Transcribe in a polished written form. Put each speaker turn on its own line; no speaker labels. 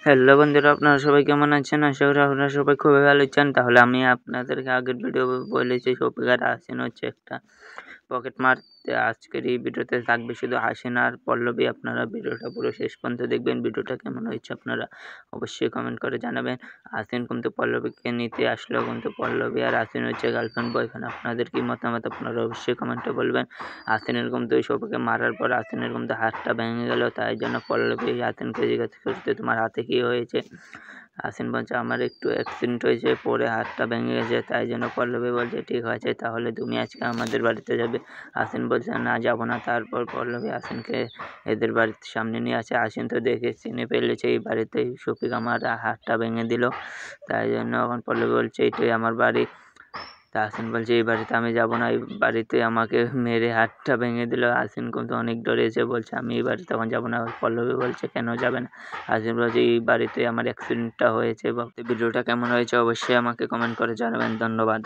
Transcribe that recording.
Hello বন্ধুরা, আপনারা সবাই কেমন আছেন? আশা করি আপনারা সবাই খুবই ভালো আছেন। তাহলে আমি আপনাদেরকে আগের ভিডিও বলেছি শফিক আর হাসিন হচ্ছে একটা পকেট মার। আজকের এই ভিডিওতে থাকবে শুধু হাসিন আর পল্লবী। আপনারা ভিডিওটা পুরো শেষ পর্যন্ত দেখবেন। ভিডিওটা কেমন হয়েছে আপনারা অবশ্যই কমেন্ট করে জানাবেন। হাসিন কিন্তু পল্লবীকে নিতে আসলেও কিন্তু পল্লবী আর হাসিন হচ্ছে গার্লফ্রেন্ড বয়ফ্রেন্ড। আপনাদের কি মতামত আপনারা অবশ্যই কমেন্টে বলবেন। হাসিনের কিন্তু শফিককে মারার পর হাসিনের কিন্তু হাতটা ভেঙে গেল, তাই জন্য পল্লবী হাসিনকে জিজ্ঞাসা করতে তোমার হাতে কি হয়েছে? হাসিন বলছে আমার একটু অ্যাক্সিডেন্ট হয়েছে, পরে হাতটা ভেঙে গেছে। তাই জন্য পল্লবী বলছে ঠিক আছে, তাহলে তুমি আজকে আমাদের বাড়িতে যাবে। হাসিন বলছে না, যাব না। তারপর পল্লবী হাসিনকে এদের বাড়ির সামনে নিয়ে আসে। হাসিন তো দেখে চিনে ফেলেছে এই বাড়িতেই শফিক আমার হাতটা ভেঙে দিল। তাই জন্য এখন পল্লবী বলছে এটাই আমার বাড়ি। তা হাসিন বলছে এই বাড়িতে আমি যাব না, এই বাড়িতে আমাকে মেরে হাতটা ভেঙে দিল। হাসিন কিন্তু অনেক ডরেছে, বলছে আমি এই বাড়িতে তখন যাব না। পল্লবী বলছে কেন যাবে না? হাসিন বলছে এই বাড়িতে আমার অ্যাক্সিডেন্টটা হয়েছে। ভিডিওটা কেমন হয়েছে অবশ্যই আমাকে কমেন্ট করে জানাবেন। ধন্যবাদ।